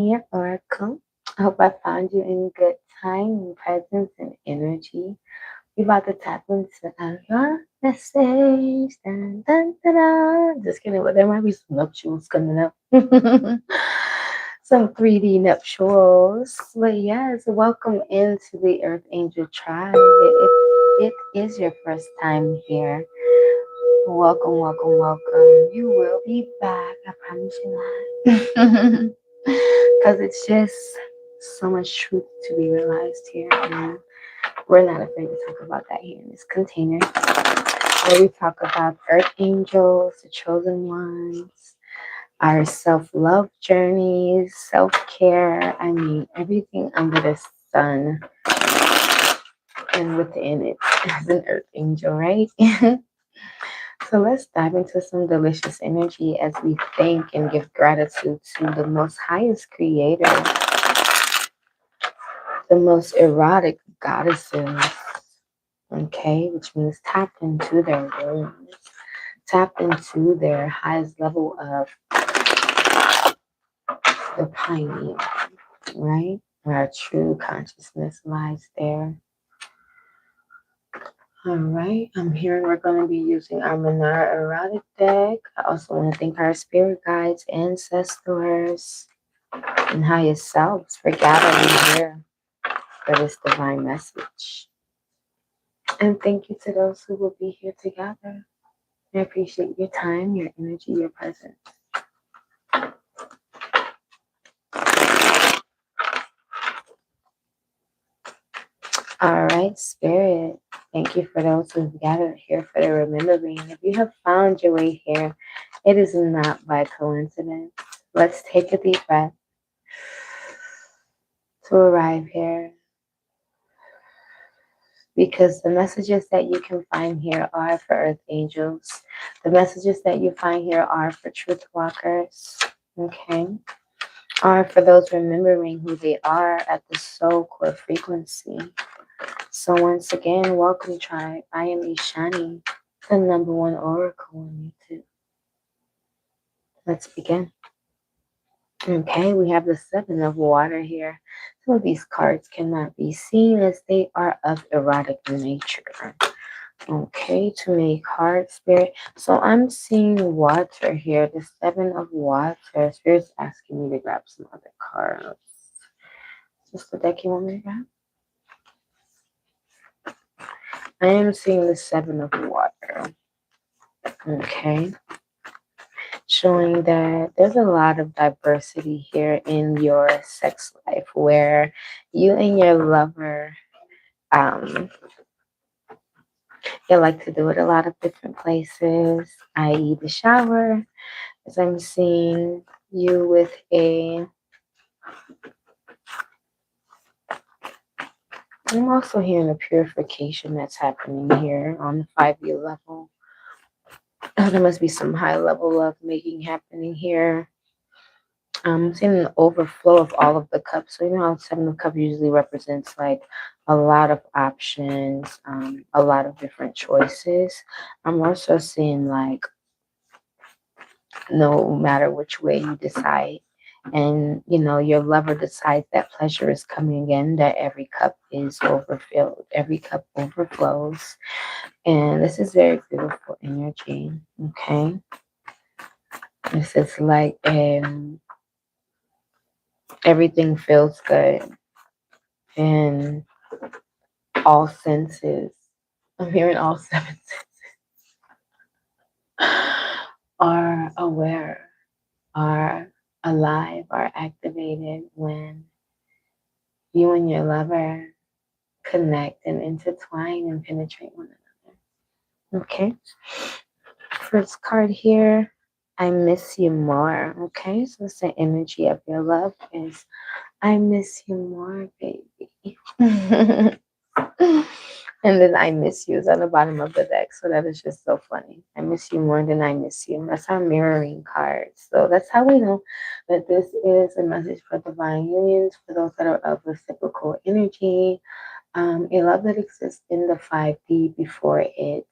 EarthAngelTribeOracle. I hope I found you in good time and presence and energy. We about to tap into your message. Dun, dun, dun, dun. Just kidding, but there might be some nuptials coming up. Some 3D nuptials. But yes, welcome into the Earth Angel Tribe. If it is your first time here, welcome, welcome, welcome. You will be back. I promise you that. Because it's just so much truth to be realized here. And we're not afraid to talk about that here in this container. Where we talk about earth angels, the chosen ones, our self love journeys, self care. I mean, everything under the sun and within it as an earth angel, right? So let's dive into some delicious energy as we thank and give gratitude to the most highest creator, the most erotic goddesses, okay, which means tap into their wombs, tap into their highest level of the pineal, right? Where our true consciousness lies there. All right, I'm hearing we're going to be using our Menara Erotic deck. I also want to thank our spirit guides, ancestors, and highest selves for gathering here for this divine message. And thank you to those who will be here together. I appreciate your time, your energy, your presence. All right, Spirit. Thank you for those who've gathered here for the remembering. If you have found your way here, it is not by coincidence. Let's take a deep breath to arrive here. Because the messages that you can find here are for Earth Angels. The messages that you find here are for Truth Walkers. Okay. Are for those remembering who they are at the soul core frequency. So once again, welcome tribe. I am Ishani, the #1 oracle on YouTube. Let's begin. Okay, we have the 7 of water here. Some of these cards cannot be seen as they are of erotic nature. Okay, to make heart spirit. So I'm seeing water here, the 7 of water. Spirit's asking me to grab some other cards. Just the deck you want me to grab? I am seeing the 7 of water. Okay. Showing that there's a lot of diversity here in your sex life where you and your lover, you like to do it a lot of different places, i.e. the shower, as I'm seeing you with I'm also hearing a purification that's happening here on the 5-year level. There must be some high level of making happening here. I'm seeing an overflow of all of the cups. So you know how 7 of cups usually represents like a lot of options, a lot of different choices. I'm also seeing like no matter which way you decide, and you know your lover decides that pleasure is coming in, that every cup is overfilled, every cup overflows, and this is very beautiful energy. Okay, this is like everything feels good in all senses. I'm hearing all 7 senses are aware, are alive, are activated when you and your lover connect and intertwine and penetrate one another. Okay. First card here, I miss you more. Okay, so it's the energy of your love is I miss you more, baby. And then I miss you is on the bottom of the deck. So that is just so funny. I miss you more than I miss you. That's our mirroring cards. So that's how we know that this is a message for divine unions, for those that are of reciprocal energy. A love that exists in the 5D before it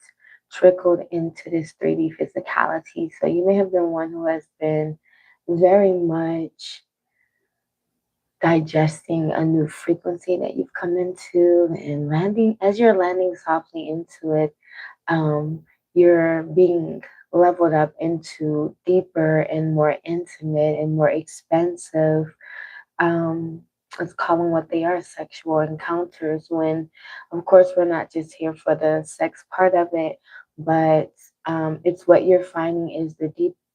trickled into this 3D physicality. So you may have been one who has been very much digesting a new frequency that you've come into, and landing, as you're landing softly into it, you're being leveled up into deeper and more intimate and more expansive, um, let's call them what they are, sexual encounters. When, of course, we're not just here for the sex part of it, but it's what you're finding is the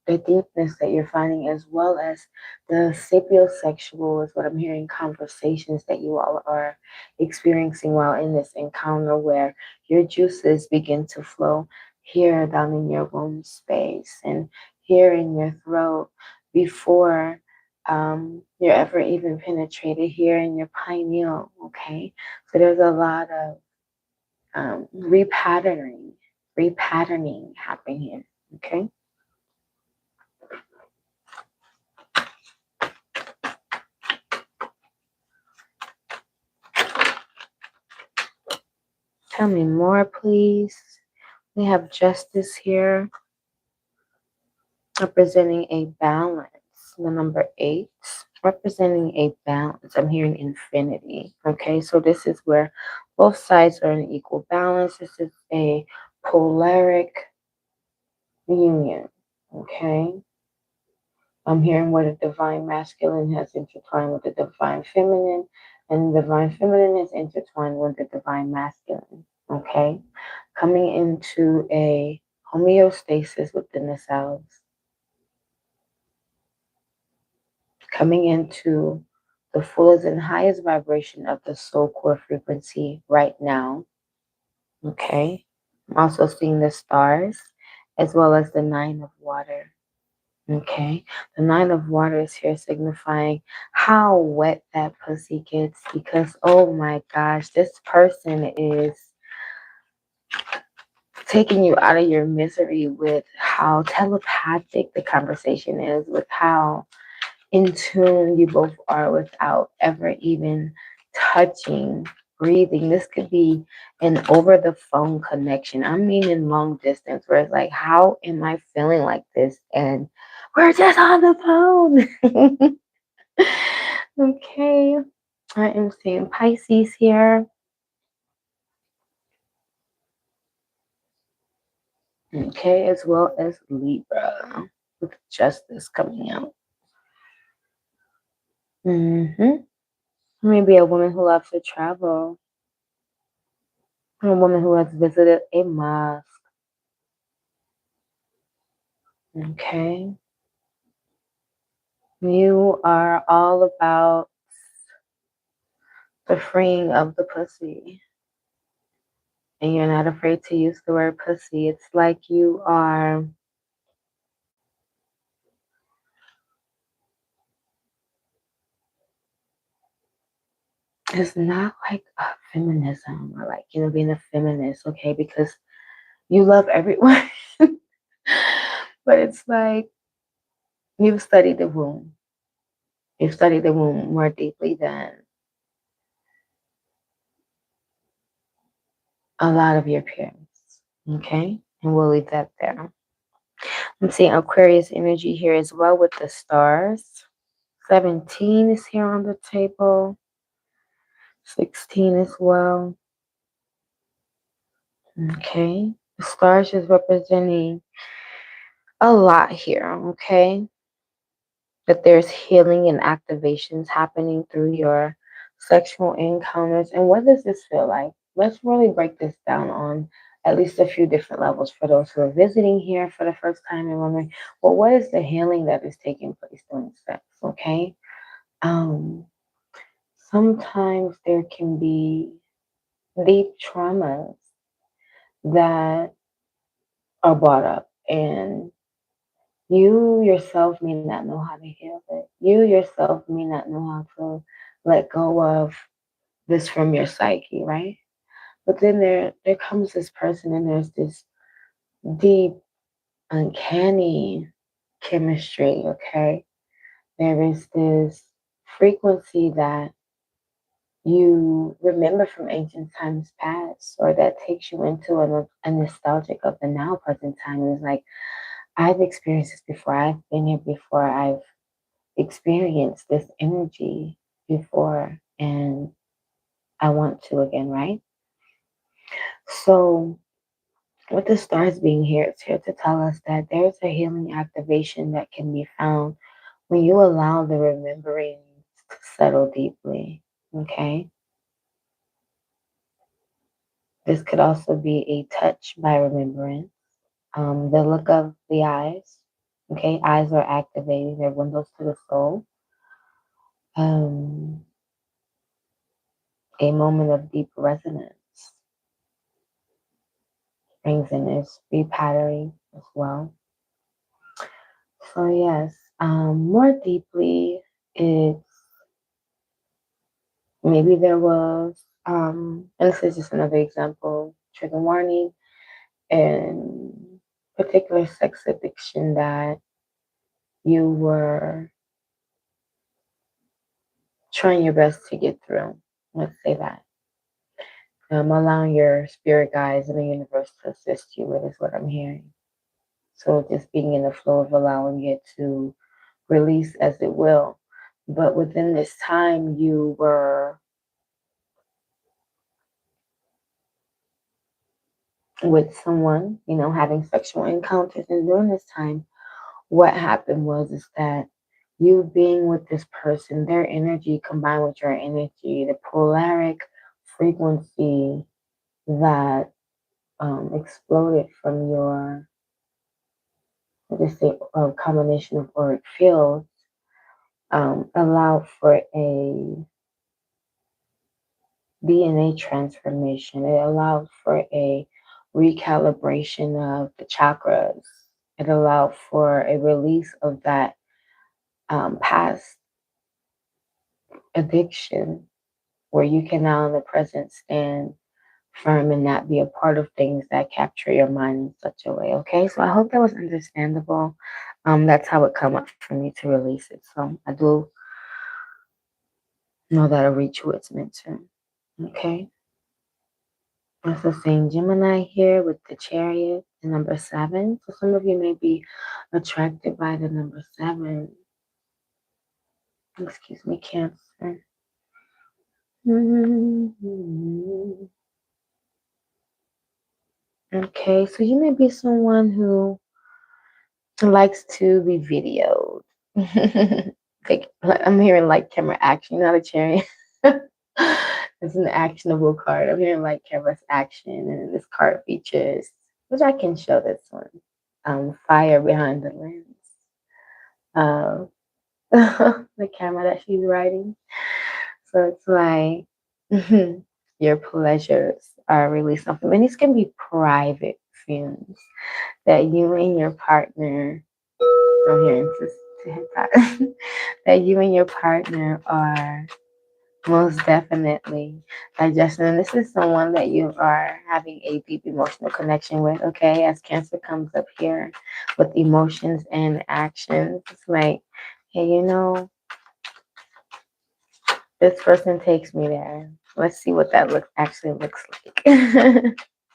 deepness that you're finding, as well as the sapiosexual, is what I'm hearing, conversations that you all are experiencing while in this encounter, where your juices begin to flow here down in your womb space and here in your throat before you're ever even penetrated here in your pineal. Okay, so there's a lot of repatterning happening here. Okay. Tell me more, please. We have justice here, representing a balance. The number 8, representing a balance. I'm hearing infinity. Okay, so this is where both sides are in equal balance. This is a polaric union. Okay, I'm hearing where the divine masculine has intertwined with the divine feminine, and the divine feminine is intertwined with the divine masculine. Okay, coming into a homeostasis within the selves, coming into the fullest and highest vibration of the soul core frequency right now. Okay, I'm also seeing the stars as well as the 9 of water. Okay, the 9 of water is here signifying how wet that pussy gets, because oh my gosh, this person is taking you out of your misery with how telepathic the conversation is, with how in tune you both are without ever even touching, breathing. This could be an over the phone connection. I mean, in long distance, where it's like, how am I feeling like this? And we're just on the phone. Okay. I am seeing Pisces here. Okay, as well as Libra with justice coming out. Maybe a woman who loves to travel, a woman who has visited a mosque. Okay. You are all about the freeing of the pussy. And you're not afraid to use the word pussy. It's like you are, it's not like a feminism or like, being a feminist, okay? Because you love everyone. But it's like you've studied the womb. You've studied the womb more deeply than a lot of your parents, okay? And we'll leave that there. I'm seeing Aquarius energy here as well with the stars. 17 is here on the table. 16 as well. Okay. The stars is representing a lot here, okay? That there's healing and activations happening through your sexual encounters. And what does this feel like? Let's really break this down on at least a few different levels for those who are visiting here for the first time and wondering, well, what is the healing that is taking place during sex? Okay. Sometimes there can be deep traumas that are brought up, and you yourself may not know how to heal it. You yourself may not know how to let go of this from your psyche, right? But then there comes this person, and there's this deep, uncanny chemistry, okay? There is this frequency that you remember from ancient times past, or that takes you into a nostalgic of the now present time. And it's like, I've experienced this before, I've been here before, I've experienced this energy, before, and I want to again, right? So, with the stars being here, it's here to tell us that there's a healing activation that can be found when you allow the remembering to settle deeply. Okay? This could also be a touch by remembrance. The look of the eyes. Okay, eyes are activating, they're windows to the soul. Um, a moment of deep resonance brings in this repattering as well. So, yes, more deeply, it's maybe there was, and this is just another example, trigger warning, and particular sex addiction that you were trying your best to get through. Let's say that. Allowing your spirit guides and the universe to assist you with is what I'm hearing. So just being in the flow of allowing it to release as it will. But within this time, you were with someone, having sexual encounters. And during this time, what happened was is that you being with this person, their energy combined with your energy, the polaric frequency that exploded from your, just say, a combination of auric fields, allowed for a DNA transformation. It allowed for a recalibration of the chakras. It allowed for a release of that past addiction, where you can now in the present stand firm and not be a part of things that capture your mind in such a way. Okay, so I hope that was understandable. That's how it come up for me to release it. So I do know that'll reach who it's meant to. Okay. Also saying Gemini here with the Chariot, the number 7. So some of you may be attracted by the number 7. Excuse me, Cancer. Okay, so you may be someone who likes to be videoed. I'm hearing light camera action, not a chariot. It's an actionable card. I'm hearing light camera action, and this card features, which I can show this one, fire behind the lens. The camera that she's riding. So it's like your pleasures are really something. And these can be private feelings that you and your partner, I'm hearing to hit that, that you and your partner are most definitely digesting. And this is someone that you are having a deep emotional connection with, okay? As Cancer comes up here with emotions and actions, it's like, hey, this person takes me there. Let's see what that actually looks like.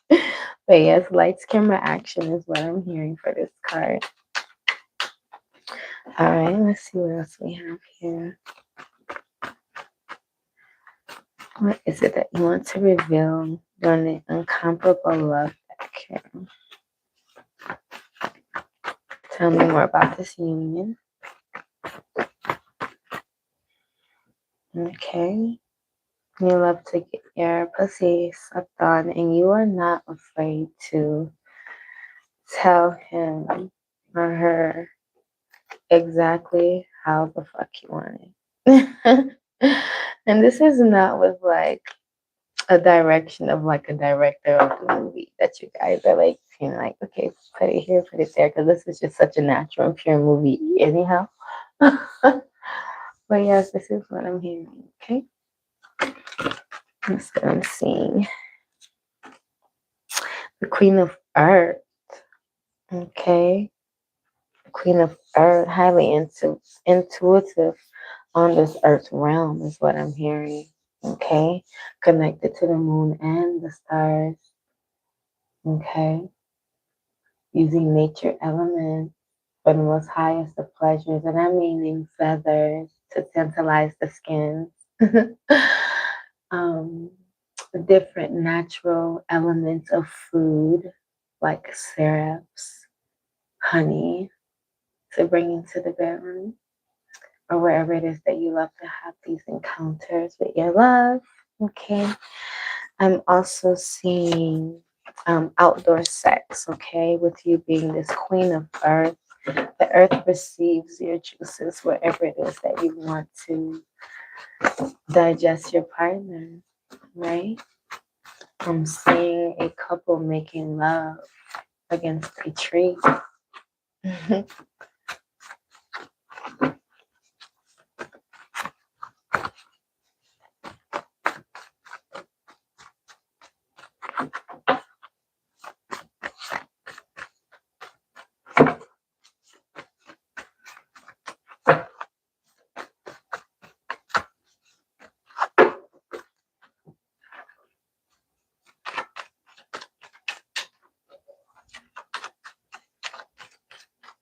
But yes, lights, camera, action is what I'm hearing for this card. All right, let's see what else we have here. What is it that you want to reveal during the incomparable love deck here? Tell me more about this union. Okay. You love to get your pussy sucked on, and you are not afraid to tell him or her exactly how the fuck you want it. And this is not with like a direction of like a director of the movie that you guys are like feeling like, okay, put it here, put it there, because this is just such a natural and pure movie anyhow. But yes, this is what I'm hearing. Okay, that's what I'm seeing. The Queen of Earth. Okay, the Queen of Earth, highly intuitive on this earth realm is what I'm hearing. Okay, connected to the moon and the stars. Okay, using nature elements for the most highest of pleasures, and I'm meaning feathers to tantalize the skin. um, different natural elements of food like syrups, honey to bring into the bedroom or wherever it is that you love to have these encounters with your love. Okay. I'm also seeing outdoor sex, okay, with you being this queen of earth. The earth receives your juices wherever it is that you want to digest your partner, right? I'm seeing a couple making love against a tree.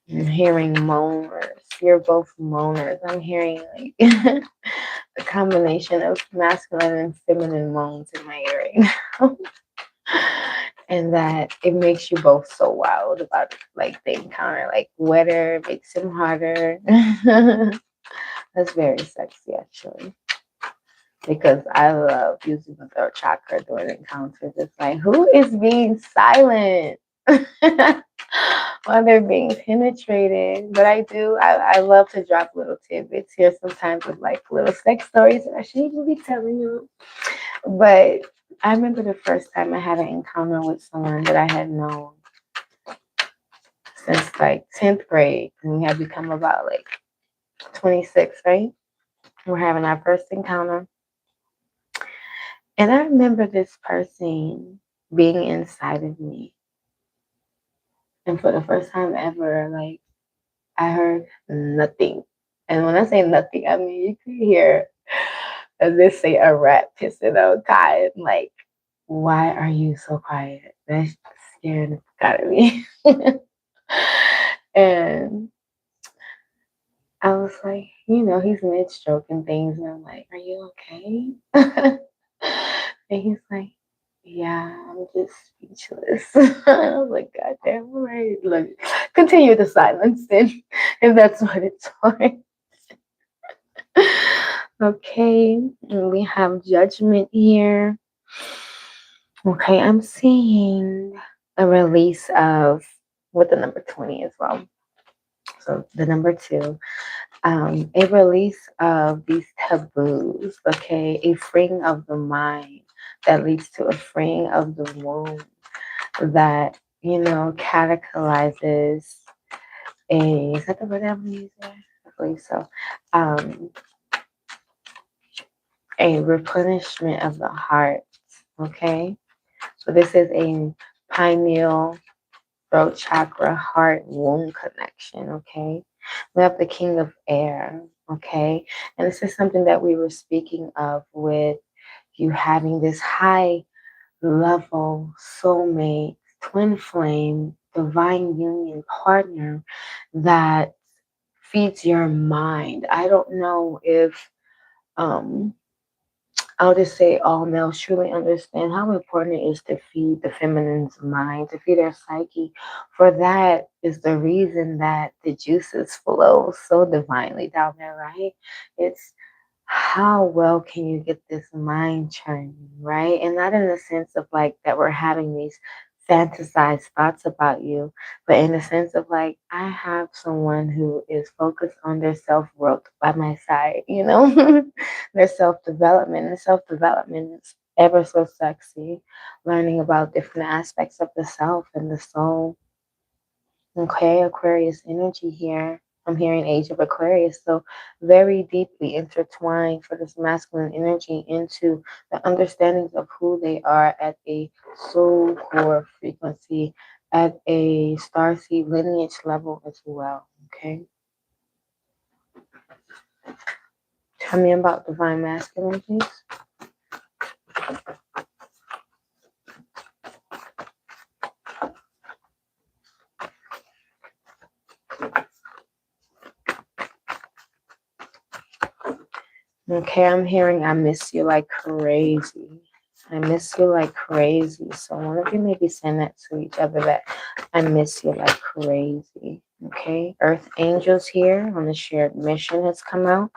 I'm hearing moaners. You're both moaners. I'm hearing like a combination of masculine and feminine moans in my earring. And that it makes you both so wild about like the encounter, like wetter makes him harder. That's very sexy actually. Because I love using the throat chakra during encounters. It's like, who is being silent while they're being penetrated? But I love to drop little tidbits here sometimes with like little sex stories that I shouldn't even be telling you. But I remember the first time I had an encounter with someone that I had known since like 10th grade. And we had become about like 26, right? We're having our first encounter. And I remember this person being inside of me. And for the first time ever, like, I heard nothing. And when I say nothing, I mean, you could hear, as they say, a rat pissing outside. Like, why are you so quiet? That's scaring the fuck out of me. And I was like, he's mid stroking things. And I'm like, are you okay? And he's like, yeah, I'm just speechless. I was like, God damn, all right. Look, continue the silence then, if that's what it's for. Okay, and we have judgment here. Okay, I'm seeing a release of with the number 20 as well. So the number 2, a release of these taboos, okay, a freeing of the mind that leads to a freeing of the womb that, catalyzes is that the word I'm using? I believe so. A replenishment of the heart, okay? So this is a pineal, throat chakra, heart, womb connection, okay? We have the king of air, okay? And this is something that we were speaking of with you having this high level soulmate, twin flame, divine union partner that feeds your mind. I don't know if I'll just say all males truly understand how important it is to feed the feminine's mind, to feed their psyche. For that is the reason that the juices flow so divinely down there, right? It's how well can you get this mind churning, right? And not in the sense of like that we're having these fantasized thoughts about you, but in the sense of like, I have someone who is focused on their self growth by my side, their self development. And self development is ever so sexy, learning about different aspects of the self and the soul. Okay, Aquarius energy here. I'm hearing Age of Aquarius. So very deeply intertwined for this masculine energy into the understandings of who they are at a soul core frequency, at a starseed lineage level as well. Okay. Tell me about divine masculine, please. Okay, I'm hearing I miss you like crazy. I miss you like crazy. So one of you may be saying that to each other, that I miss you like crazy. Okay, Earth Angels here on the shared mission has come out.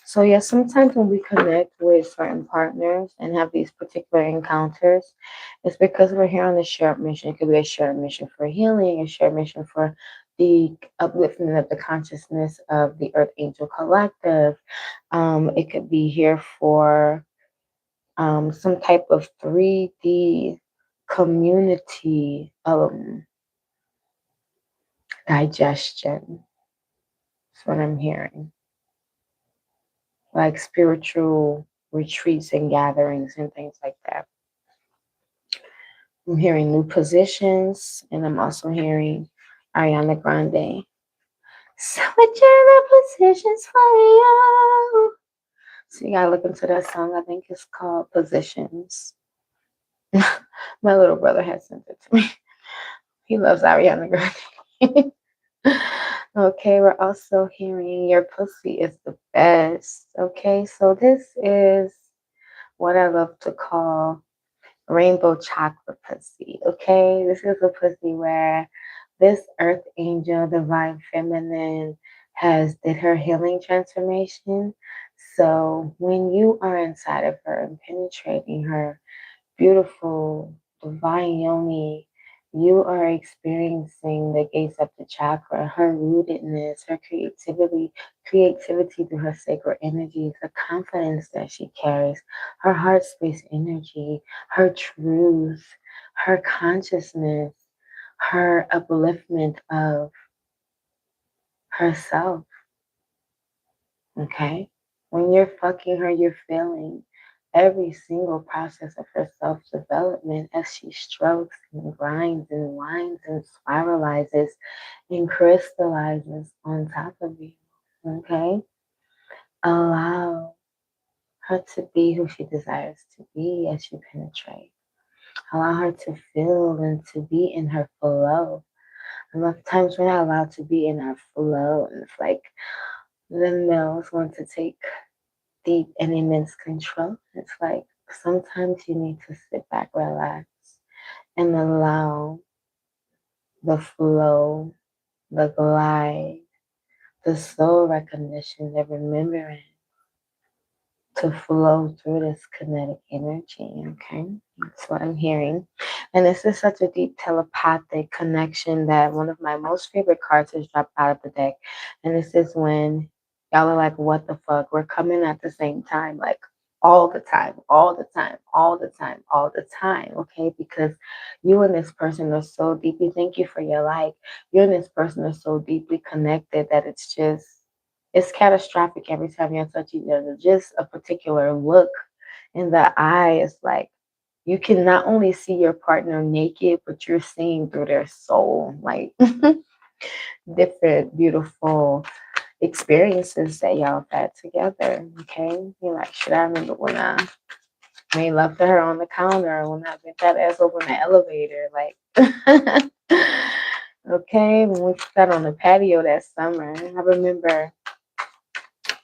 So yeah, sometimes when we connect with certain partners and have these particular encounters, it's because we're here on the shared mission. It could be a shared mission for healing, a shared mission for the upliftment of the consciousness of the Earth Angel Collective. It could be here for some type of 3D community digestion. That's what I'm hearing. Like spiritual retreats and gatherings and things like that. I'm hearing new positions, and I'm also hearing Ariana Grande. Switching the positions for you. So you gotta look into that song. I think it's called Positions. My little brother has sent it to me. He loves Ariana Grande. Okay, we're also hearing your pussy is the best. Okay, so this is what I love to call rainbow chocolate pussy. Okay, this is a pussy where this earth angel, divine feminine, has did her healing transformation. So when you are inside of her and penetrating her beautiful divine yoni, you are experiencing the gates of the chakra, her rootedness, her creativity through her sacred energies, the confidence that she carries, her heart space energy, her truth, her consciousness, her upliftment of herself. Okay? When you're fucking her, you're feeling every single process of her self development as she strokes and grinds and winds and spiralizes and crystallizes on top of you. Okay? Allow her to be who she desires to be as you penetrate. Allow her to feel and to be in her flow. A lot of times we're not allowed to be in our flow, and it's like the males want to take deep and immense control. It's like sometimes you need to sit back, relax, and allow the flow, the glide, the soul recognition, the remembering to flow through this kinetic energy. Okay, that's what I'm hearing. And this is such a deep telepathic connection that one of my most favorite cards has dropped out of the deck. And this is when y'all are like, what the fuck? We're coming at the same time, like all the time, all the time, all the time, all the time. Okay, because you and this person are so deeply, thank you for your like, you and this person are so deeply connected that it's catastrophic every time you touch each other. Just a particular look in the eye is like you can not only see your partner naked, but you're seeing through their soul, like different beautiful experiences that y'all had together. Okay, you're like, shit. I remember when I made love to her on the counter, when I bent that ass over in the elevator, like. Okay, when we sat on the patio that summer, I remember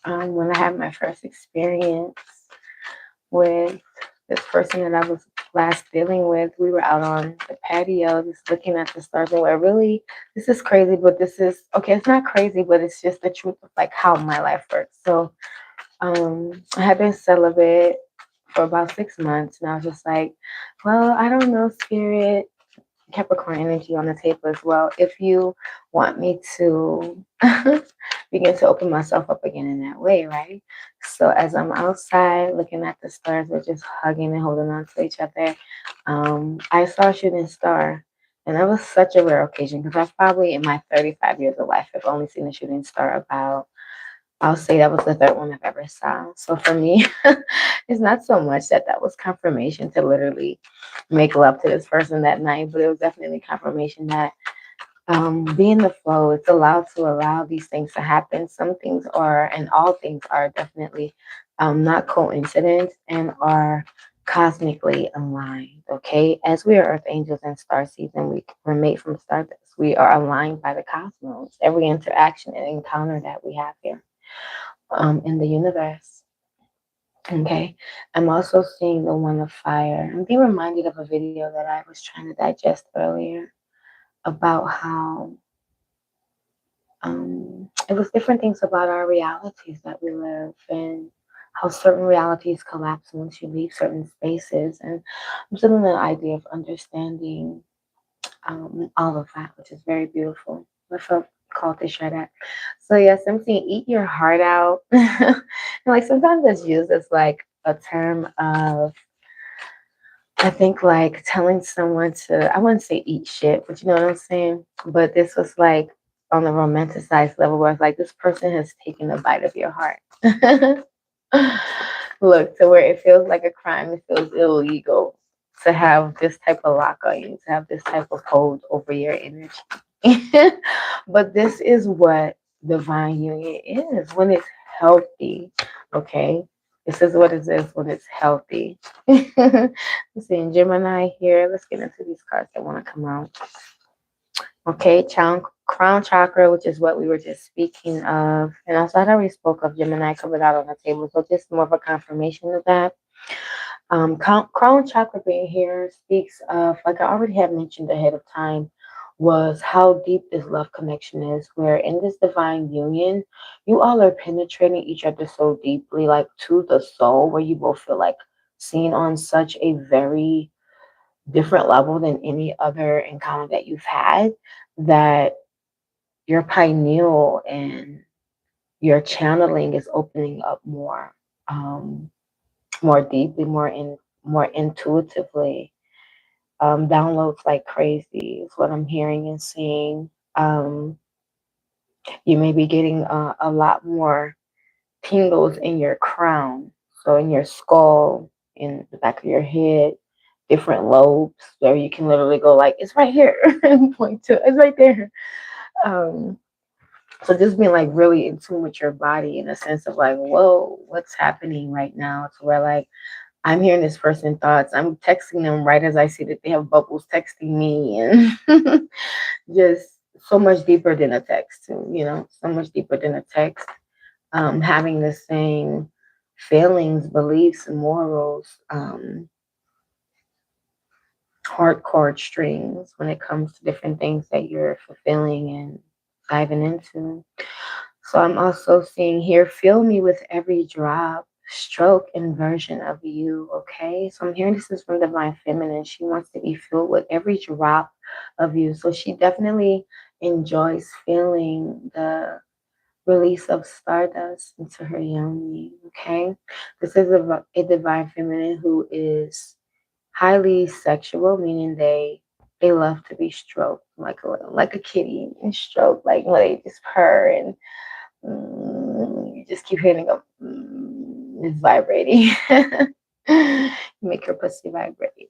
when I had my first experience with this person that I was last dealing with. We were out on the patio just looking at the stars, and we're really, this is crazy, but this is okay, it's not crazy, but it's just the truth of like how my life works. So I had been celibate for about 6 months, and I was just like, well, I don't know, spirit, Capricorn energy on the table as well. If you want me to begin to open myself up again in that way, right? So as I'm outside looking at the stars, we're just hugging and holding on to each other. I saw a shooting star, and that was such a rare occasion because I've probably in my 35 years of life have only seen a shooting star about, I'll say that was the third one I've ever saw. So for me, it's not so much that that was confirmation to literally make love to this person that night, but it was definitely confirmation that be in the flow. It's allowed to allow these things to happen. Some things are, and all things are definitely not coincidence and are cosmically aligned. Okay, as we are Earth Angels and Star Season, we were made from stardust. We are aligned by the cosmos. Every interaction and encounter that we have here in the universe. Okay. I'm also seeing the one of fire. I'm being reminded of a video that I was trying to digest earlier about how it was different things about our realities that we live and how certain realities collapse once you leave certain spaces. And I'm still in the idea of understanding all of that, which is very beautiful. I felt called to share that. So yes, I'm saying eat your heart out. And like sometimes it's used as like a term of, I think, like telling someone to, I wouldn't say eat shit, but you know what I'm saying? But this was like on the romanticized level where it's like this person has taken a bite of your heart. Look, to where it feels like a crime, it feels illegal to have this type of lock on you, to have this type of hold over your energy. But this is what divine union is when it's healthy, okay? This is what it is when it's healthy. I'm seeing Gemini here. Let's get into these cards that want to come out. Okay, crown chakra, which is what we were just speaking of. And also, I already spoke of Gemini coming out on the table, so just more of a confirmation of that. Crown chakra being here speaks of, like I already had mentioned ahead of time, was how deep this love connection is. Where in this divine union, you all are penetrating each other so deeply, like to the soul, where you both feel like seen on such a very different level than any other encounter that you've had, that your pineal and your channeling is opening up more, more deeply, more intuitively. Downloads like crazy is what I'm hearing and seeing. Um, you may be getting a lot more tingles in your crown, so in your skull, in the back of your head, different lobes, where you can literally go like, it's right here, and point to it's right there. Um, so just being like really in tune with your body in a sense of like, whoa, what's happening right now? To where like I'm hearing this person thoughts. I'm texting them right as I see that they have bubbles texting me, and just so much deeper than a text, too, you know, so much deeper than a text. Having the same feelings, beliefs, and morals, heart chord strings when it comes to different things that you're fulfilling and diving into. So I'm also seeing here, feel me with every drop, stroke, and version of you. Okay. So I'm hearing this is from Divine Feminine. She wants to be filled with every drop of you. So she definitely enjoys feeling the release of stardust into her yoni. Okay. This is a Divine Feminine who is highly sexual, meaning they love to be stroked like a kitty and stroked, like when they just purr and you just keep hearing them. It's vibrating. Make her pussy vibrate.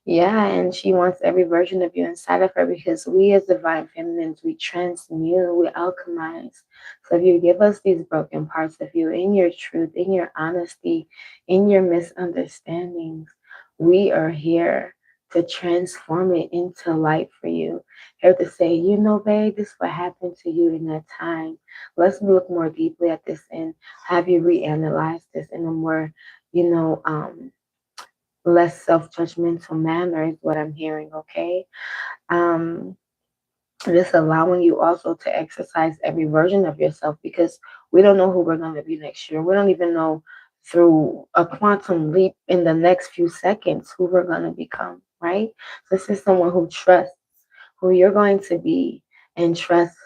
Yeah, and she wants every version of you inside of her because we as divine feminines, we transmute, we alchemize. So if you give us these broken parts of you in your truth, in your honesty, in your misunderstandings, we are here to transform it into light for you. Here to say, you know, babe, this is what happened to you in that time. Let's look more deeply at this and have you reanalyze this in a more, you know, less self-judgmental manner is what I'm hearing, okay? Um, this allowing you also to exercise every version of yourself because we don't know who we're going to be next year. We don't even know through a quantum leap in the next few seconds who we're going to become, right? So this is someone who trusts who you're going to be and trusts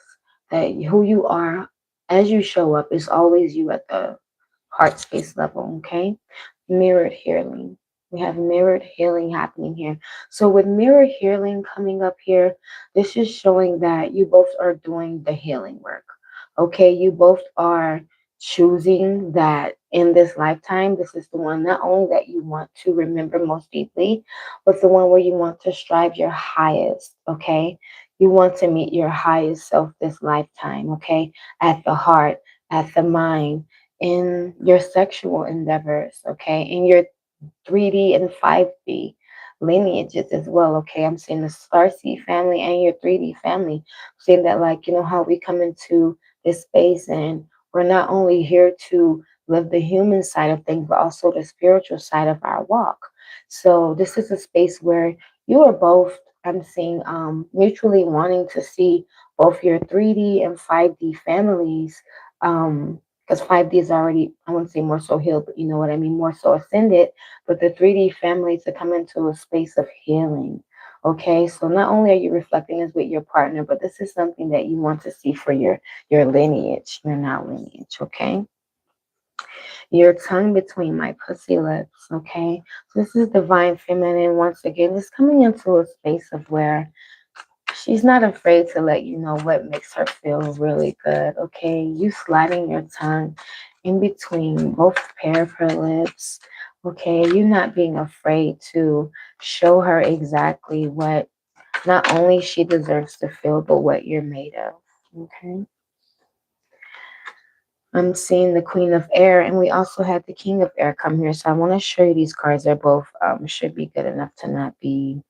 that who you are as you show up is always you at the heart space level, okay? Mirrored healing. We have mirrored healing happening here. So with mirrored healing coming up here, this is showing that you both are doing the healing work. Okay, you both are choosing that in this lifetime, this is the one not only that you want to remember most deeply, but the one where you want to strive your highest. Okay, you want to meet your highest self this lifetime. Okay, at the heart, at the mind, in your sexual endeavors, okay, in your 3D and 5D lineages as well, okay. I'm saying the Starseed family and your 3D family. I'm saying that, like, you know, how we come into this space and we're not only here to live the human side of things, but also the spiritual side of our walk. So this is a space where you are both, I'm seeing, mutually wanting to see both your 3D and 5D families. Because 5D is already, I wouldn't say more so healed, but you know what I mean, more so ascended, but the 3D families to come into a space of healing. Okay, so not only are you reflecting this with your partner, but this is something that you want to see for your lineage, your not lineage. Okay, your tongue between my pussy lips. Okay, so this is divine feminine once again. It's coming into a space of where she's not afraid to let you know what makes her feel really good. Okay, you sliding your tongue in between both pair of her lips. Okay, you not being afraid to show her exactly what not only she deserves to feel, but what you're made of. Okay. I'm seeing the Queen of Air, and we also had the King of Air come here. So I want to show you these cards. They're both should be good enough to not be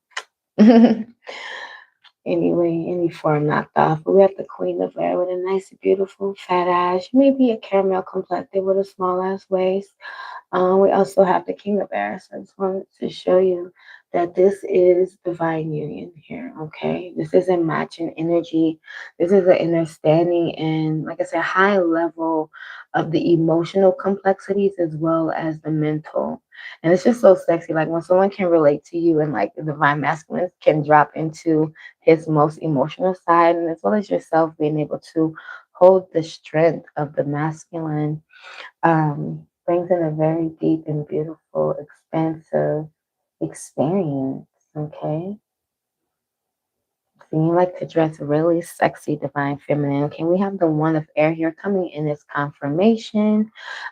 anyway, any form knocked off. But we have the Queen of Air with a nice, beautiful fat ass, maybe a caramel complected with a small ass waist. We also have the King of Air. So I just wanted to show you that this is divine union here. Okay, this isn't matching energy. This is an understanding and, like I said, high level of the emotional complexities as well as the mental. And it's just so sexy. Like when someone can relate to you and like the divine masculine can drop into his most emotional side, and as well as yourself being able to hold the strength of the masculine, brings in a very deep and beautiful, expansive experience. Okay. So you like to dress really sexy, divine feminine. Okay, we have the one of air here coming in as confirmation.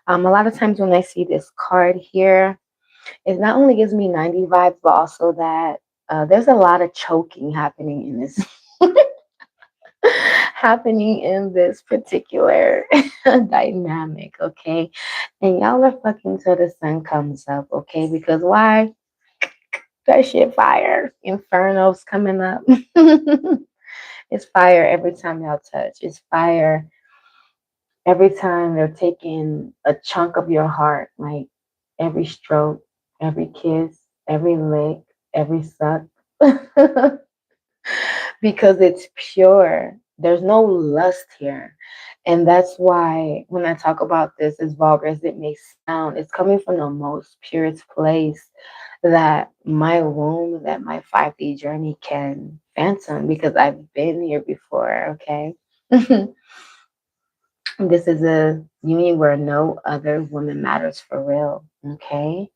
A lot of times when I see this card here, it not only gives me 90 vibes, but also that there's a lot of choking happening in this happening in this particular dynamic, okay? And y'all are fucking till the sun comes up, okay? Because why? That shit fire. Inferno's coming up. It's fire every time y'all touch. It's fire every time they're taking a chunk of your heart, like every stroke, every kiss, every lick, every suck. Because it's pure. There's no lust here. And that's why when I talk about this, as vulgar as it may sound, it's coming from the most purest place that my womb, that my 5D journey can phantom, because I've been here before, okay? This is a union where no other woman matters for real, okay?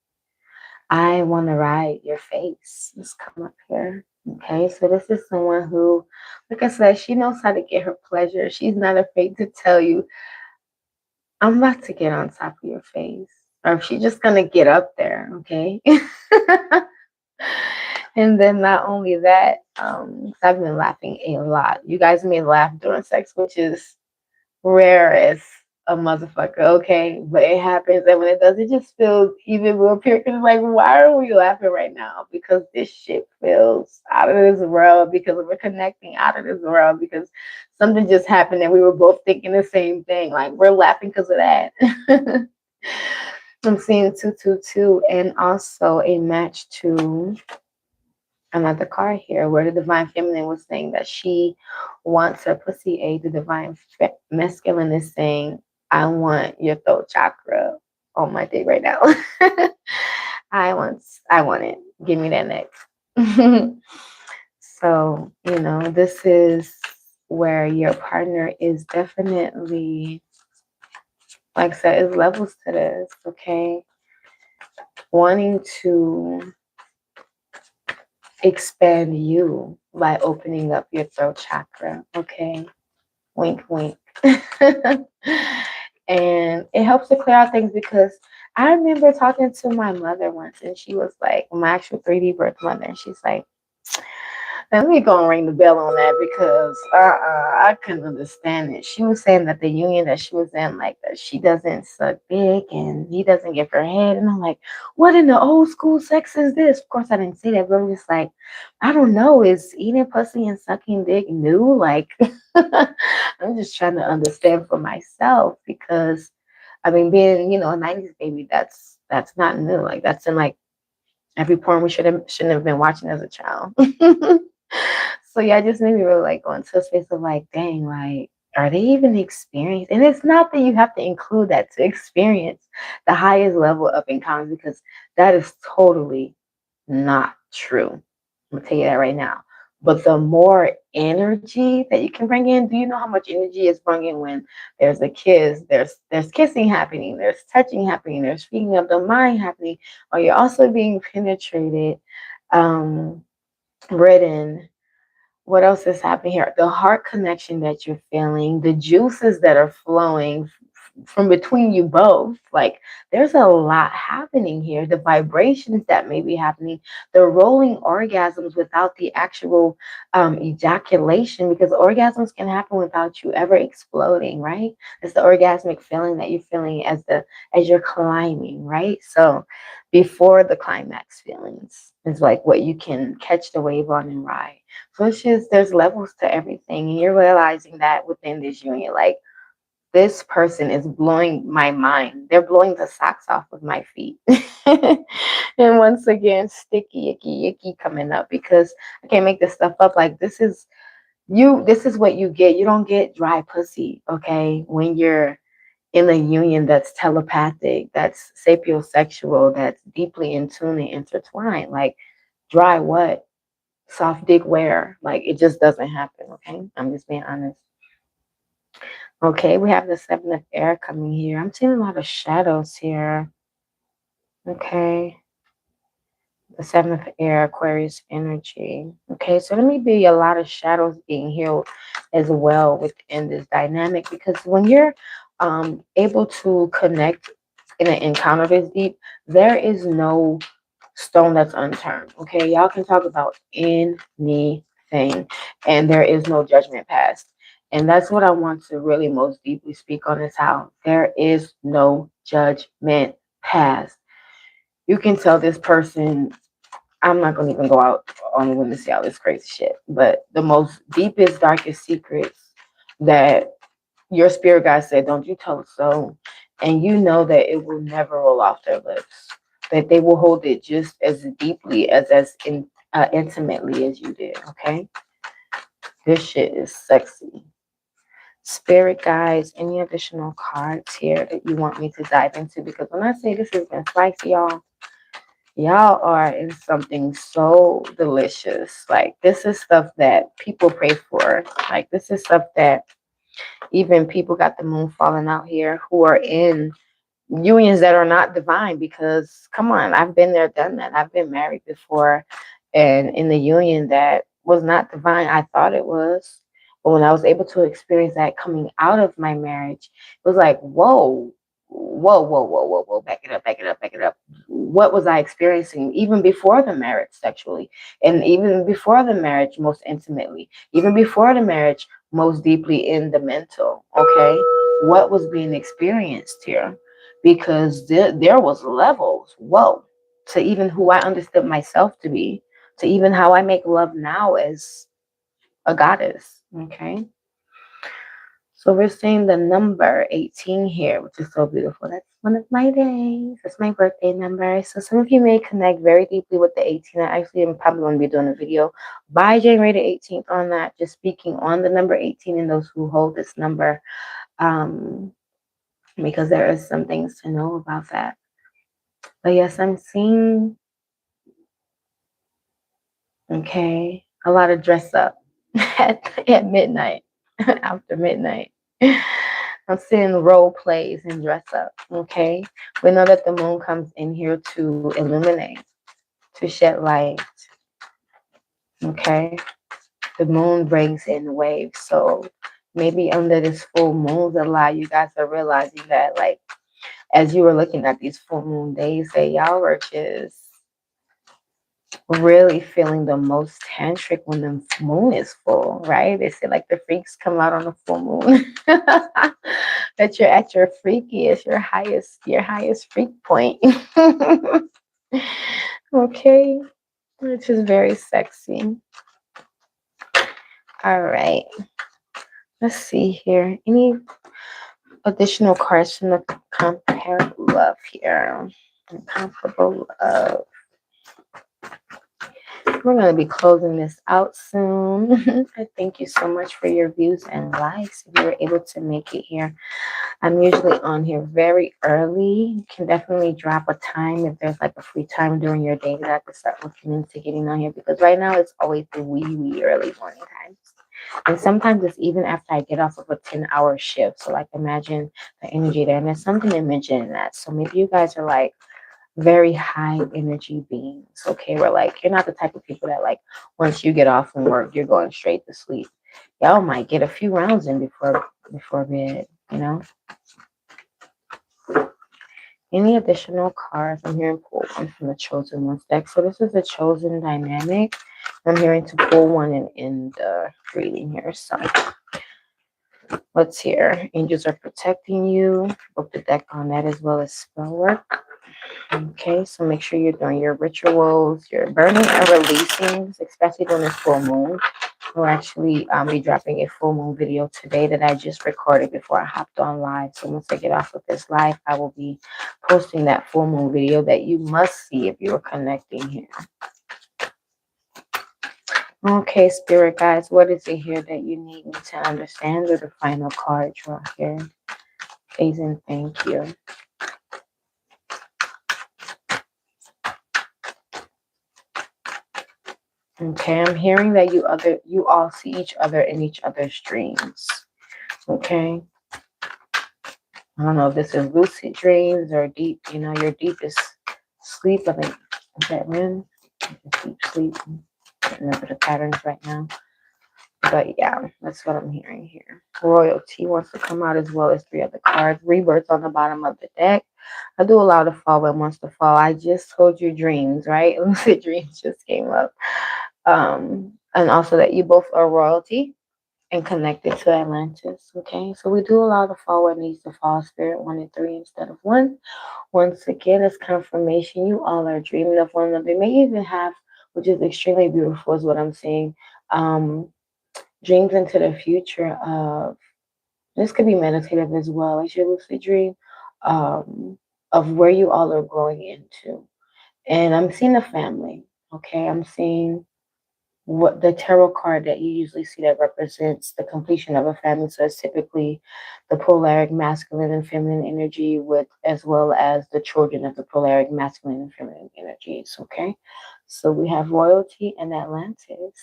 I want to ride your face. Let's come up here. Okay, so this is someone who, like I said, she knows how to get her pleasure. She's not afraid to tell you, I'm about to get on top of your face. Or if she's just going to get up there, okay? And then not only that, 'cause I've been laughing a lot. You guys may laugh during sex, which is rare as a motherfucker, okay? But it happens, and when it does, it just feels even more pure. Because like, why are we laughing right now? Because this shit feels out of this world. Because we're connecting out of this world. Because something just happened, and we were both thinking the same thing. Like we're laughing because of that. I'm seeing 222, and also a match to another card here where the divine feminine was saying that she wants her pussy ate. The divine masculine is saying, I want your throat chakra on my dick right now. I want it. Give me that next. So, this is where your partner is definitely, like I said, is levels to this, okay? Wanting to expand you by opening up your throat chakra, okay? Wink, wink. And it helps to clear out things, because I remember talking to my mother once, and she was like, my actual 3D birth mother, and she's like, let me go and ring the bell on that, because I couldn't understand it. She was saying that the union that she was in, like that she doesn't suck dick and he doesn't give her head. And I'm like, what in the old school sex is this? Of course I didn't say that, but I'm just like, I don't know. Is eating pussy and sucking dick new? Like I'm just trying to understand for myself, because I mean, being, you know, a 90s baby, that's not new. Like that's in like every porn we shouldn't have been watching as a child. So yeah, it just made me really like go into a space of like, dang, like, are they even experienced? And it's not that you have to include that to experience the highest level of encounters, because that is totally not true. I'm gonna tell you that right now. But the more energy that you can bring in, do you know how much energy is brought in when there's a kiss, there's kissing happening, there's touching happening, there's speaking of the mind happening, or you're also being penetrated, um, written. What else is happening here? The heart connection that you're feeling, the juices that are flowing from between you both. Like there's a lot happening here. The vibrations that may be happening, the rolling orgasms without the actual ejaculation, because orgasms can happen without you ever exploding, right? It's the orgasmic feeling that you're feeling as you're climbing, right? So before the climax feelings is like what you can catch the wave on and ride. So it's just there's levels to everything, and you're realizing that within this union, like this person is blowing my mind. They're blowing the socks off of my feet. And once again, sticky, icky, icky coming up, because I can't make this stuff up. Like this is you. This is what you get. You don't get dry pussy, okay? When you're in a union that's telepathic, that's sapiosexual, that's deeply in tune and intertwined. Like dry what? Soft dick wear. Like it just doesn't happen, okay? I'm just being honest. Okay, we have the seven of air coming here. I'm seeing a lot of shadows here. Okay. The seven of air, Aquarius energy. Okay, so there may be a lot of shadows being healed as well within this dynamic, because when you're able to connect in an encounter this deep, there is no stone that's unturned. Okay, y'all can talk about anything, and there is no judgment passed. And that's what I want to really most deeply speak on, is how there is no judgment passed. You can tell this person, I'm not gonna even go out on the limb to see all this crazy shit, but the most deepest, darkest secrets that your spirit guide said, don't you tell a soul. And you know that it will never roll off their lips. That they will hold it just as deeply intimately as you did. Okay, this shit is sexy. Spirit guides, any additional cards here that you want me to dive into? Because when I say this has been spicy, y'all are in something so delicious. Like this is stuff that people pray for. Like this is stuff that even people got the moon falling out here who are in unions that are not divine, because come on, I've been there, done that. I've been married before, and in the union that was not divine, I thought it was. But when I was able to experience that coming out of my marriage, it was like, whoa, whoa, whoa, whoa, whoa, whoa, back it up, back it up, back it up. What was I experiencing even before the marriage sexually, and even before the marriage most intimately, even before the marriage most deeply in the mental? Okay, what was being experienced here? Because there was levels, whoa, to even who I understood myself to be, to even how I make love now as a goddess. Okay, so we're seeing the number 18 here, which is so beautiful. That's one of my days. That's my birthday number. So some of you may connect very deeply with the 18. I actually am probably going to be doing a video by January the 18th on that, just speaking on the number 18 and those who hold this number, because there is some things to know about that. But yes, I'm seeing, okay, a lot of dress up at midnight, after midnight. I'm seeing role plays and dress up, okay? We know that the moon comes in here to illuminate, to shed light, okay? The moon brings in waves. So maybe under this full moon, a lot of you guys are realizing that, like, as you were looking at these full moon days, that y'all were just really feeling the most tantric when the moon is full, right? They say like the freaks come out on the full moon. That you're at your freakiest, your highest freak point. Okay, which is very sexy. All right, let's see here. additional cards from the comparable love here. Incomparable love. We're going to be closing this out soon. I thank you so much for your views and likes. If you were able to make it here, I'm usually on here very early. You can definitely drop a time if there's like a free time during your day that I can start looking into getting on here, because right now it's always the wee early morning times. And sometimes it's even after I get off of a 10-hour shift. So like imagine the energy there. And there's something to mention in that. So maybe you guys are like very high energy beings. Okay, we're like, you're not the type of people that like once you get off from work, you're going straight to sleep. Y'all might get a few rounds in before bed, you know. Any additional cards? I'm hearing pull one from the Chosen Ones deck. So this is a Chosen dynamic. I'm hearing to pull one and end the reading here. So let's hear. Angels are protecting you. Book the deck on that as well as spell work. Okay, so make sure you're doing your rituals, you're burning and releasing, especially during this full moon. We'll actually be dropping a full moon video today that I just recorded before I hopped on live. So once I get off of this live, I will be posting that full moon video that you must see if you're connecting here. Okay, spirit guides, what is it here that you need me to understand? Or the final card draw here. Please and thank you. Okay, I'm hearing that you all see each other in each other's dreams. Okay. I don't know if this is lucid dreams or deep, your deepest sleep. I think is that when? Deep sleep. I don't remember the patterns right now. But yeah, that's what I'm hearing here. Royalty wants to come out as well as 3 other cards. Rebirth on the bottom of the deck. I do allow the fall when wants to fall. I just told you dreams, right? Lucid dreams just came up. And also that you both are royalty and connected to Atlantis. Okay, so we do allow the fall where it needs to fall. Spirit 1 and 3 instead of 1. Once again, as confirmation, you all are dreaming of one another. You may even have, which is extremely beautiful, is what I'm saying. Dreams into the future of, this could be meditative as well as your lucid dream, of where you all are growing into. And I'm seeing a family. Okay, I'm seeing what the tarot card that you usually see that represents the completion of a family. So it's typically the polaric masculine and feminine energy, with as well as the children of the polaric masculine and feminine energies. Okay, so we have royalty and Atlantis.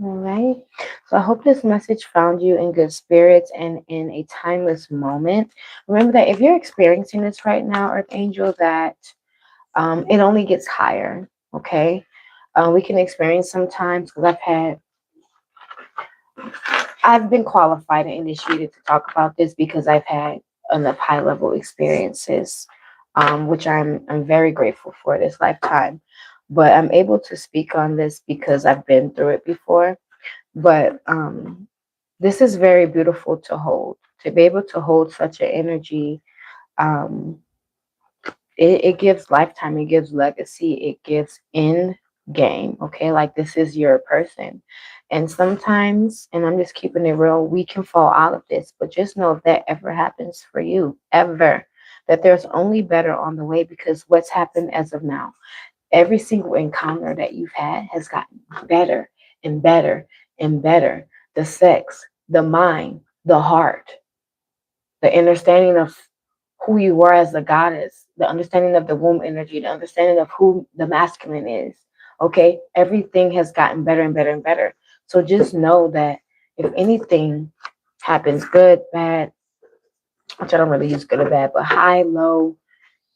All right, so I hope this message found you in good spirits and in a timeless moment. Remember that if you're experiencing this right now, Earth Angel, that it only gets higher. Okay, we can experience sometimes, because I've been qualified and initiated to talk about this because I've had enough high level experiences, which I'm very grateful for this lifetime. But I'm able to speak on this because I've been through it before. But this is very beautiful to hold, to be able to hold such an energy. Um, it gives lifetime, it gives legacy, it gives end game. Okay, like this is your person. And sometimes, and I'm just keeping it real, we can fall out of this. But just know if that ever happens for you, ever, that there's only better on the way, because what's happened as of now, every single encounter that you've had has gotten better and better and better. The sex, the mind, the heart, the understanding of who you were as a goddess, the understanding of the womb energy, the understanding of who the masculine is. Okay, everything has gotten better and better and better. So just know that if anything happens, good, bad, which I don't really use good or bad, but high, low,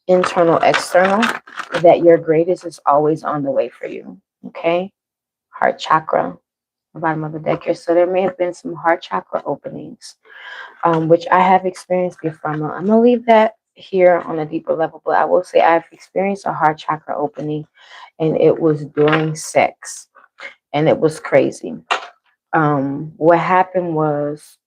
internal, external, that your greatest is always on the way for you. Okay, heart chakra, the bottom of the deck here. So there may have been some heart chakra openings, which I have experienced before. I'm gonna leave that here on a deeper level, but I will say I've experienced a heart chakra opening, and it was during sex, and it was crazy. What happened was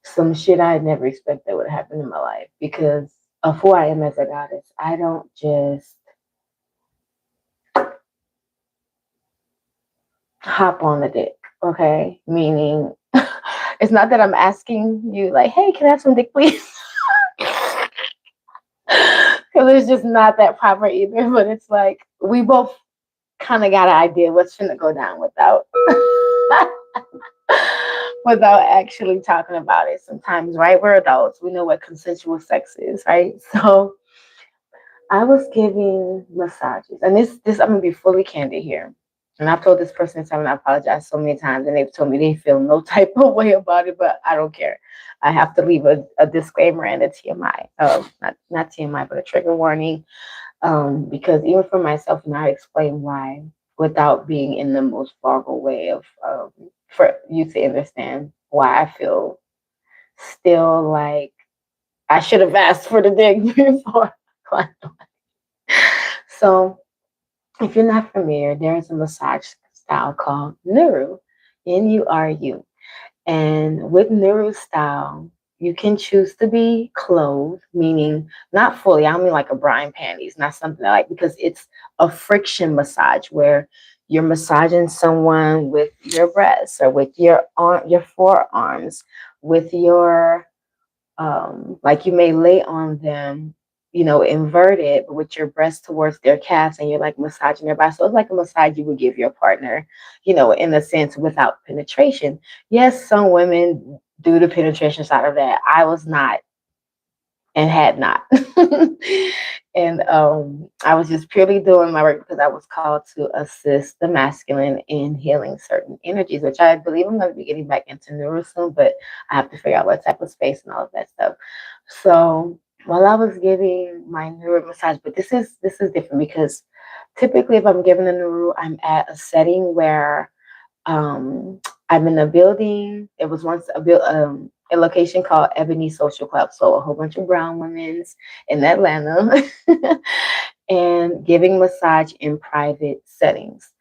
some shit I had never expected would happen in my life because of who I am as a goddess. I don't just hop on the dick, okay? Meaning It's not that I'm asking you like, hey, can I have some dick, please? Because it's just not that proper either. But it's like we both kind of got an idea what's gonna go down without without actually talking about it sometimes, right? We're adults. We know what consensual sex is, right? So I was giving massages, and this I'm gonna be fully candid here. And I've told this person time, and I apologize so many times, and they've told me they feel no type of way about it, but I don't care. I have to leave a disclaimer and a TMI, not TMI, but a trigger warning, because even for myself, and I explain why without being in the most vulgar way of for you to understand why I feel still like I should have asked for the dick before. So, if you're not familiar, there is a massage style called Nuru, Nuru. And with Nuru style, you can choose to be clothed, meaning not fully. I don't mean like a bra and panties, not something like, because it's a friction massage where you're massaging someone with your breasts or with your arm, your forearms, with your like you may lay on them, inverted, but with your breast towards their calves, and you're like massaging their body. So it's like a massage you would give your partner, in a sense, without penetration. Yes, some women do the penetration side of that. I was not and had not. And I was just purely doing my work because I was called to assist the masculine in healing certain energies, which I believe I'm going to be getting back into neuro soon, but I have to figure out what type of space and all of that stuff. So while I was giving my neuro massage, but this is different because typically if I'm giving a neuro, I'm at a setting where um, I'm in a building. It was once a location called Ebony Social Club. So a whole bunch of brown women's in Atlanta and giving massage in private settings.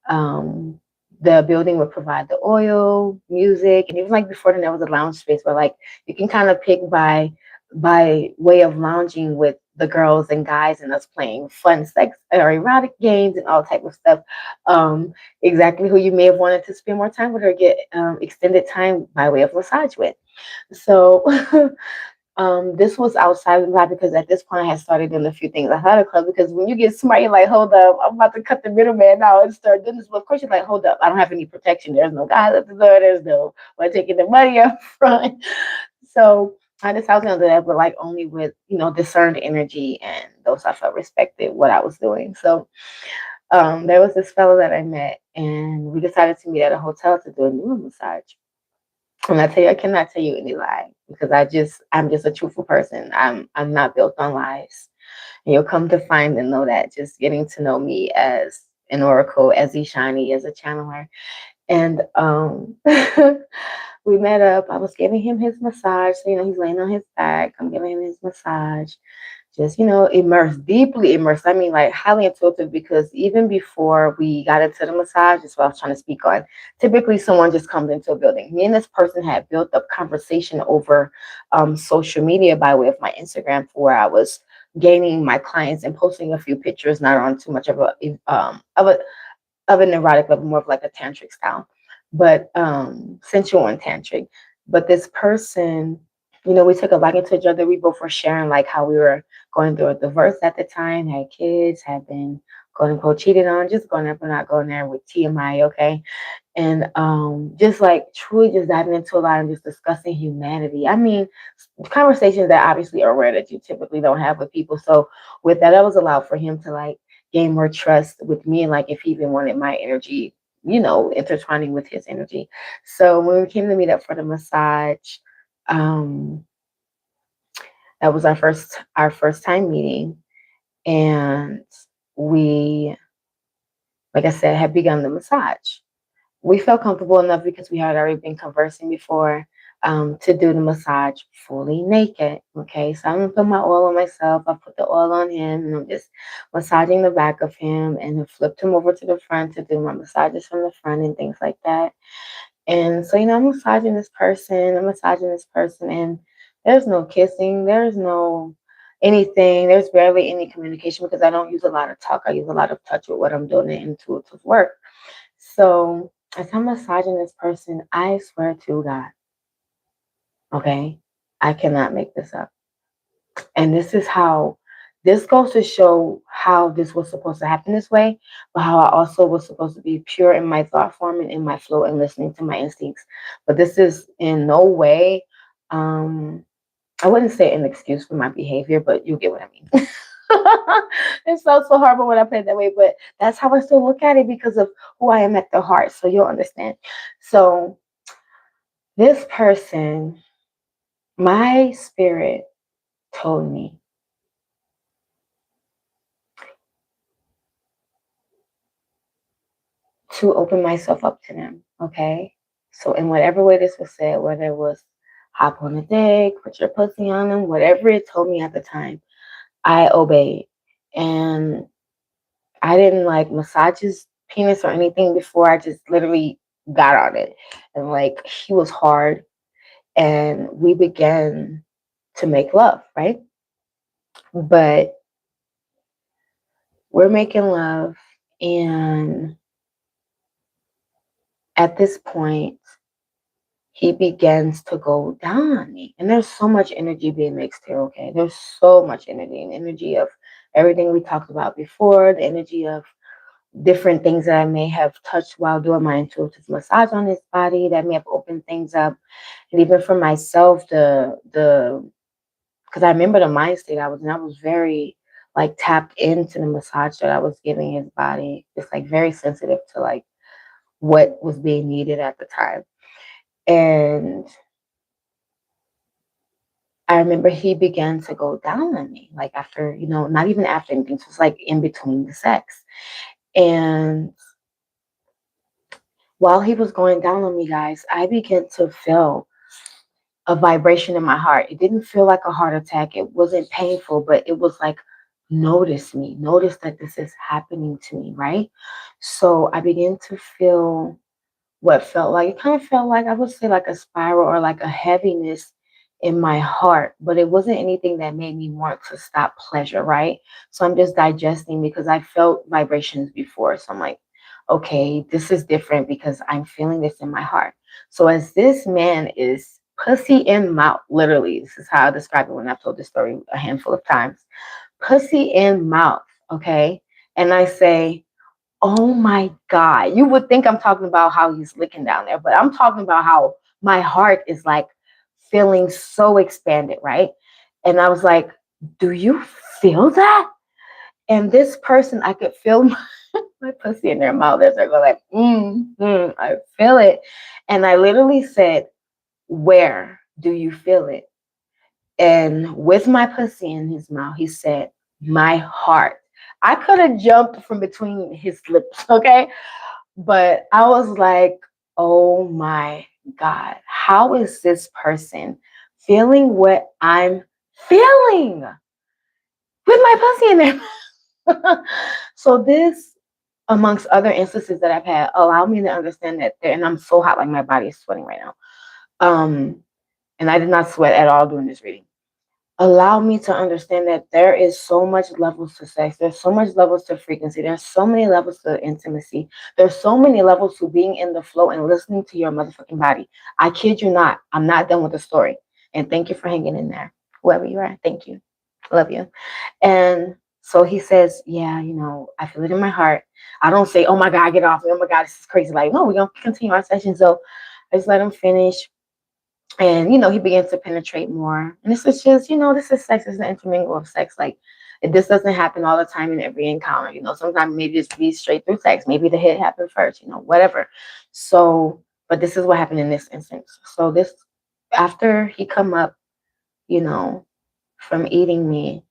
Um, the building would provide the oil, music, and even like before then there was a lounge space where like you can kind of pick by way of lounging with the girls and guys and us playing fun sex or erotic games and all type of stuff. Exactly who you may have wanted to spend more time with or get extended time by way of massage with. So this was outside of that because at this point I had started doing a few things outside of club because when you get smart, you're like, hold up, I'm about to cut the middleman now and start doing this. But of course you're like, hold up, I don't have any protection. There's no guys at the door, there's no one taking the money up front. So I decided to do that, but like only with, discerned energy and those I felt respected what I was doing. So there was this fellow that I met and we decided to meet at a hotel to do a new massage. And I tell you, I cannot tell you any lie because I'm just a truthful person. I'm not built on lies. And you'll come to find and know that just getting to know me as an oracle, as Ishani, as a channeler. And we met up. I was giving him his massage. So, he's laying on his back. I'm giving him his massage. Just, immersed, deeply immersed. I mean, like highly intuitive because even before we got into the massage, that's what I was trying to speak on. Typically, someone just comes into a building. Me and this person had built up conversation over social media by way of my Instagram for where I was gaining my clients and posting a few pictures, not on too much of an erotic level, more of like a tantric style, but sensual and tantric. But this person, we took a liking to each other. We both were sharing like how we were going through a divorce at the time, had kids, had been quote unquote cheated on, just going up and not going there with TMI, okay? And just like truly just diving into a lot and just discussing humanity. I mean, conversations that obviously are rare that you typically don't have with people. So with that, that was allowed for him to like gain more trust with me and like if he even wanted my energy, intertwining with his energy. So when we came to meet up for the massage, um, that was our first time meeting, and we, like I said, had begun the massage. We felt comfortable enough because we had already been conversing before to do the massage fully naked. Okay, so I'm gonna put my oil on myself. I put the oil on him, and I'm just massaging the back of him, and I flipped him over to the front to do my massages from the front and things like that. And so, I'm massaging this person, and there's no kissing, there's no anything, there's barely any communication because I don't use a lot of talk. I use a lot of touch with what I'm doing in intuitive work. So as I'm massaging this person, I swear to God, Okay? I cannot make this up. And this goes to show how this was supposed to happen this way, but how I also was supposed to be pure in my thought form and in my flow and listening to my instincts. But this is in no way, um, I wouldn't say an excuse for my behavior, but you get what I mean. It sounds so horrible when I put it that way, but that's how I still look at it because of who I am at the heart. So you'll understand. So this person, my spirit told me to open myself up to them. Okay. So in whatever way this was said, whether it was hop on a dick, put your pussy on them, whatever it told me at the time, I obeyed. And I didn't like massage his penis or anything before. I just literally got on it. And like he was hard and we began to make love, right? But we're making love and at this point he begins to go down on me. And there's so much energy being mixed here, okay? There's so much energy, and energy of everything we talked about before, the energy of different things that I may have touched while doing my intuitive massage on his body that may have opened things up. And even for myself, the because I remember the mind state I was in, I was very like tapped into the massage that I was giving his body. Just like very sensitive to like what was being needed at the time. And I remember he began to go down on me, like after, not even after anything, just like in between the sex. And while he was going down on me, guys, I began to feel a vibration in my heart. It didn't feel like a heart attack. It wasn't painful, but it was like, notice me, notice that this is happening to me, right? So I began to feel what felt like, it kind of felt like, I would say like a spiral or like a heaviness in my heart, but it wasn't anything that made me want to stop pleasure, right? So I'm just digesting because I felt vibrations before. So I'm like, okay, this is different because I'm feeling this in my heart. So as this man is pussy in mouth, literally, this is how I describe it when I've told this story a handful of times. Pussy in mouth, okay? And I say, oh my God. You would think I'm talking about how he's licking down there, but I'm talking about how my heart is like feeling so expanded, right? And I was like, do you feel that? And this person, I could feel my pussy in their mouth as they're going like, I feel it. And I literally said, where do you feel it? And with my pussy in his mouth, he said, my heart. I could have jumped from between his lips, okay? But I was like, oh my God, how is this person feeling what I'm feeling with my pussy in there? So this, amongst other instances that I've had, allowed me to understand that and I'm so hot, like my body is sweating right now. And I did not sweat at all during this reading. Allow me to understand that there is so much levels to sex. There's so much levels to frequency. There's so many levels to intimacy. There's so many levels to being in the flow and listening to your motherfucking body. I kid you not. I'm not done with the story. And thank you for hanging in there. Whoever you are, thank you. Love you. And so he says, yeah, I feel it in my heart. I don't say, oh my God, get off me. Oh my God, this is crazy. Like, no, we're going to continue our session. So I just let him finish. And, he begins to penetrate more. And this is just, this is sex. It's an intermingle of sex. Like, this doesn't happen all the time in every encounter. Sometimes maybe just be straight through sex. Maybe the hit happened first, whatever. So, but this is what happened in this instance. So this, after he come up, you know, from eating me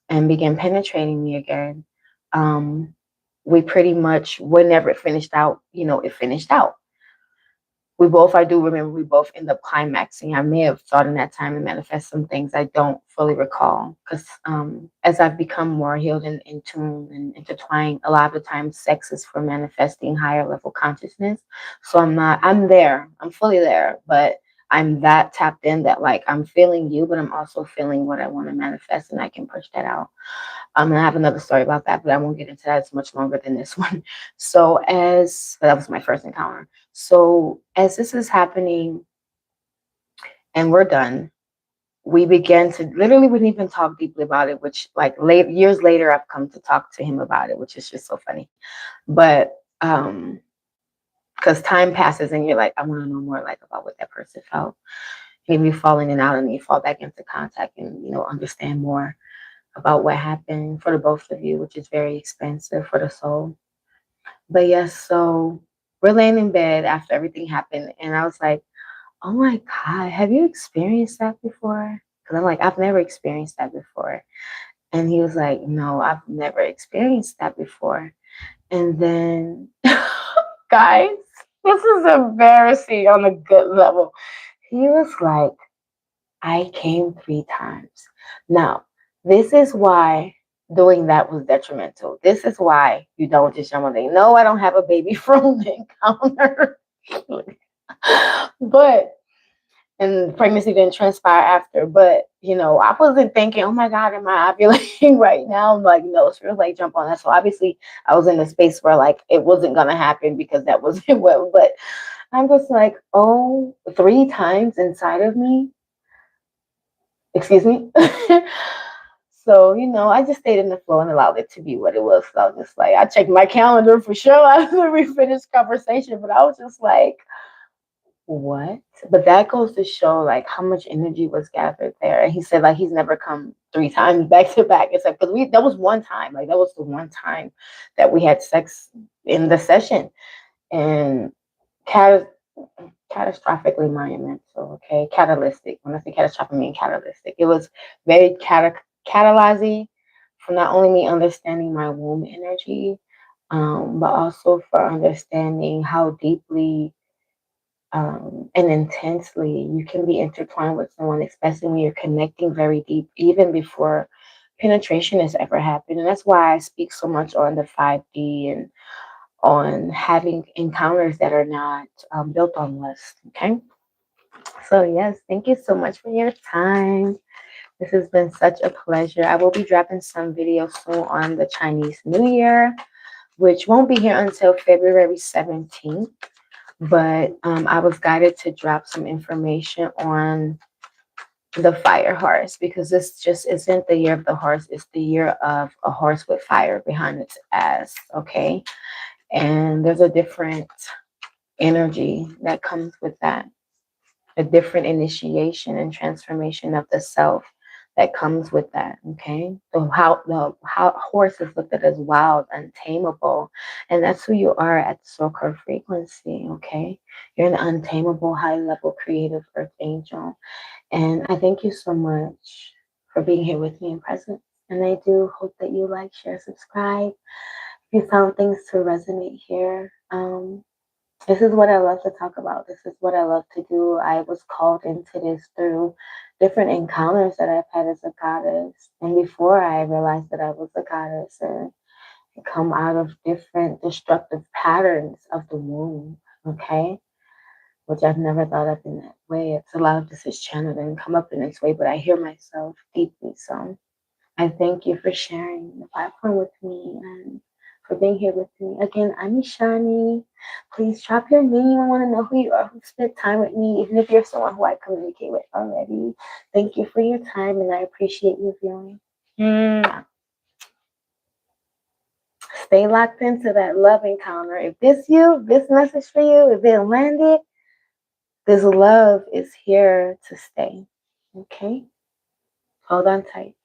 and began penetrating me again, we pretty much, whenever it finished out, it finished out. I do remember we both end up climaxing. I may have thought in that time and manifest some things I don't fully recall because as I've become more healed and in tune and intertwined, a lot of the times sex is for manifesting higher level consciousness. So I'm there, I'm fully there, but I'm that tapped in that like I'm feeling you, but I'm also feeling what I want to manifest and I can push that out. And I have another story about that, but I won't get into that. It's much longer than this one. So that was my first encounter. So as this is happening, and we're done. We began to literally wouldn't even talk deeply about it, which like years later I've come to talk to him about it, which is just so funny. But because time passes and you're like, I want to know more like about what that person felt. Maybe you fall in and out and you fall back into contact and understand more about what happened for the both of you, which is very expensive for the soul. But yes, so we're laying in bed after everything happened, and I was like, oh my God, have you experienced that before? Because I'm like, I've never experienced that before. And he was like, no, I've never experienced that before. And then, guys, this is embarrassing on a good level. He was like, I came 3 times. Now, this is why doing that was detrimental. This is why you don't just jump on the, no, I don't have a baby from the encounter. But and pregnancy didn't transpire after. But I wasn't thinking, oh my God, am I ovulating right now? I'm like, no, it's really like jump on that. So obviously I was in a space where like it wasn't gonna happen because that wasn't what. But I'm just like, oh, 3 times inside of me. Excuse me. So, I just stayed in the flow and allowed it to be what it was. So I was just like, I checked my calendar for sure after we finished conversation, but I was just like, what? But that goes to show like how much energy was gathered there. And he said like he's never come 3 times back to back. It's like because that was one time, like that was the one time that we had sex in the session. And catastrophically monumental, okay? Catalytic. When I say catastrophic, I mean catalytic. It was very catalyzing for not only me understanding my womb energy, but also for understanding how deeply and intensely you can be intertwined with someone, especially when you're connecting very deep, even before penetration has ever happened. And that's why I speak so much on the 5D and on having encounters that are not built on lust. Okay. So, yes, thank you so much for your time. This has been such a pleasure. I will be dropping some videos soon on the Chinese New Year, which won't be here until February 17th. But I was guided to drop some information on the fire horse because this just isn't the year of the horse. It's the year of a horse with fire behind its ass. Okay. And there's a different energy that comes with that, a different initiation and transformation of the self that comes with that. Okay. The how horse is looked at as wild, untamable. And that's who you are at the soul core frequency. Okay. You're an untamable, high level creative earth angel. And I thank you so much for being here with me in presence. And I do hope that you like, share, subscribe. If you found things to resonate here, this is what I love to talk about. This is what I love to do. I was called into this through different encounters that I've had as a goddess. And before I realized that I was a goddess and come out of different destructive patterns of the womb, okay? Which I've never thought of in that way. It's a lot of this is channeled and come up in this way, but I hear myself deeply. So I thank you for sharing the platform with me and for being here with me. Again, I'm Ishani. Please drop your name. I want to know who you are, who spent time with me, even if you're someone who I communicate with already. Thank you for your time, and I appreciate you viewing. Stay locked into that love encounter. If this message for you, if it landed, this love is here to stay. Okay? Hold on tight.